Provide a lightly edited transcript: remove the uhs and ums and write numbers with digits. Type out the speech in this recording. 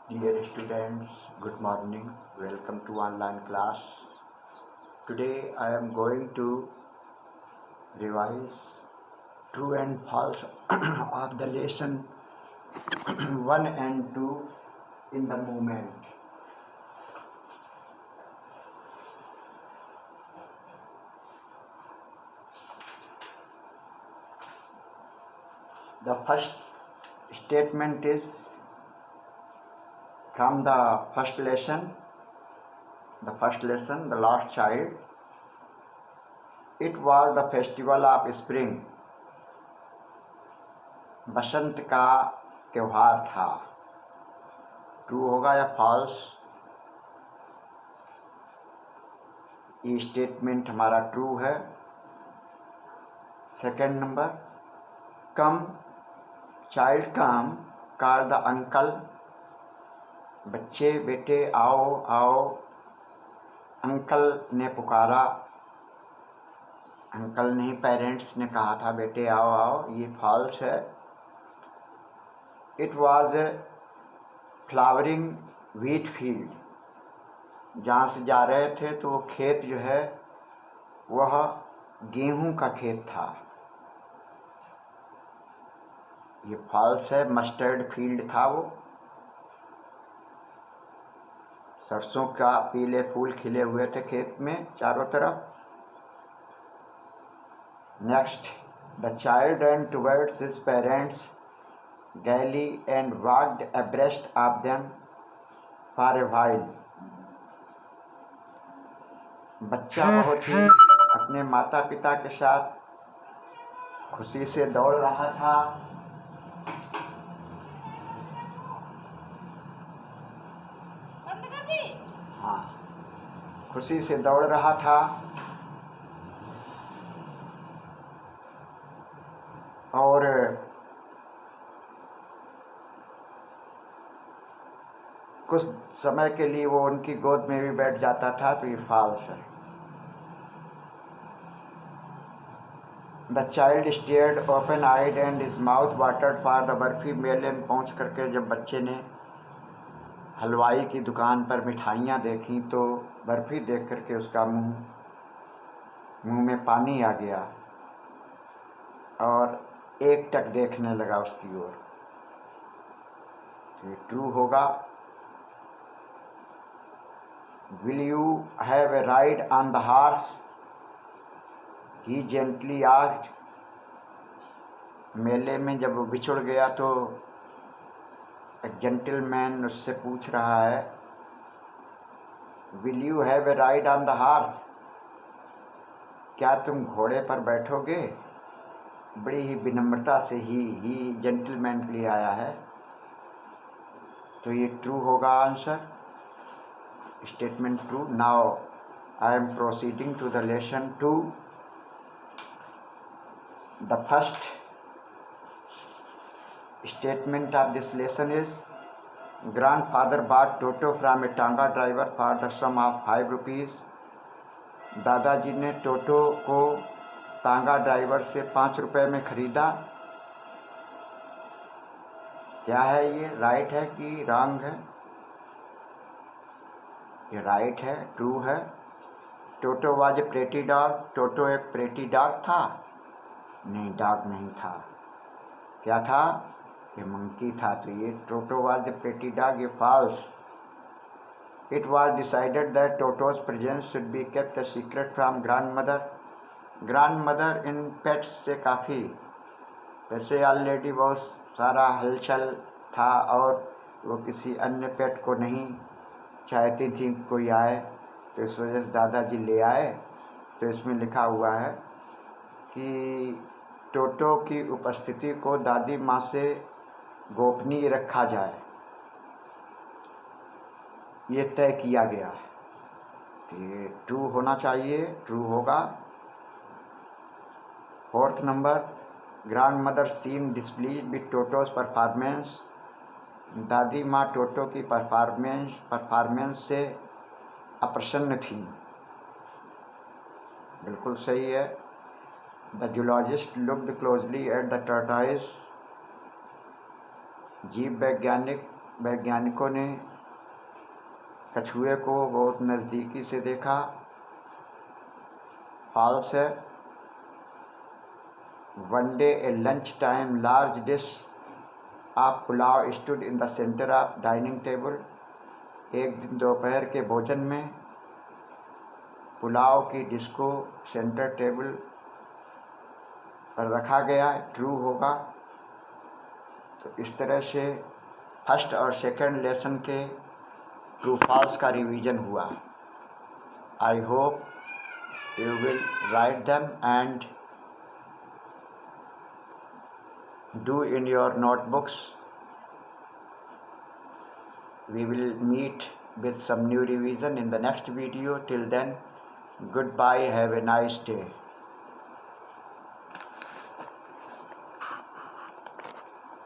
Dear students, good morning. Welcome to online class. Today I am going to revise true and false of the lesson 1 and 2 in the movement. The first statement is from the first lesson, the last child. It was the festival of spring. बसंत का त्योहार था. True होगा या false? ये statement हमारा true है. Second number, come child come call the uncle. बच्चे बेटे आओ आओ. अंकल ने पुकारा. अंकल नहीं, पेरेंट्स ने कहा था बेटे आओ आओ. ये फॉल्स है. It was a flowering wheat field. जहाँ से जा रहे थे तो वो खेत जो है वह गेहूं का खेत था. ये फॉल्स है. मस्टर्ड फील्ड था वो. सरसों का पीले फूल खिले हुए थे खेत में चारों तरफ. Next, the child ran towards his parents gaily and walked abreast of them for a while. बच्चा बहुत ही अपने माता पिता के साथ खुशी से दौड़ रहा था. हाँ, खुशी से दौड़ रहा था. और कुछ समय के लिए वो उनकी गोद में भी बैठ जाता था. तो ये फॉल्स है. The child stared open eyed and his mouth watered for the barfi. मेले में पहुँच करके जब बच्चे ने हलवाई की दुकान पर मिठाइयाँ देखी तो बर्फी देख करके उसका मुंह में पानी आ गया और एक टक देखने लगा उसकी ओर. तो ये ट्रू होगा. Will you have a ride on the horse? He gently asked. मेले में जब वो बिछुड़ गया तो एक जेंटलमैन उससे पूछ रहा है, will you have a ride on the horse? क्या तुम घोड़े पर बैठोगे? बड़ी ही विनम्रता से ही जेंटलमैन के लिए आया है. तो ये ट्रू होगा answer. Statement true. Now I am proceeding to the lesson 2. The first statement of this lesson is, grandfather bought Toto from a Tanga driver for the sum of 5 rupees. दादाजी ने टोटो को तांगा ड्राइवर से 5 रुपये में खरीदा. क्या है ये? राइट है कि रॉन्ग है? ये राइट है, ट्रू है. Toto was a pretty dog. Toto एक प्रेटी डॉग था? नहीं, डॉग नहीं था. क्या था? ये मंकी था. तो ये Toto was a pretty dog. ये false. It was decided that Toto's presence should be kept a secret from grandmother. Grandmother in pets से काफ़ी, वैसे ऑलरेडी बहुत सारा हलचल था और वो किसी अन्य पेट को नहीं चाहती थी कोई आए. तो इस वजह से दादाजी ले आए. तो इसमें लिखा हुआ है कि टोटो की उपस्थिति को दादी माँ से गोपनीय रखा जाए. ये तय किया गया है. तो ये ट्रू होना चाहिए. ट्रू होगा. Fourth number, grandmother seems displeased with Toto's performance. दादी माँ टोटो की परफॉर्मेंस से अप्रसन्न थी. बिल्कुल सही है. The zoologist looked closely at the tortoise. जीव वैज्ञानिक वैज्ञानिकों ने कछुए को बहुत नज़दीकी से देखा। फॉल्स है। One day A lunch time large dish of pulao stood in the centre of dining table. एक दिन दोपहर के भोजन में पुलाव की डिश को सेंटर टेबल पर रखा गया। ट्रू होगा। तो इस तरह से फर्स्ट और सेकंड लेसन के ट्रू फॉल्स का रिवीजन हुआ। I hope you will write them and do in your notebooks. We will meet with some new revision in the next video. Till then, goodbye. Have a nice day.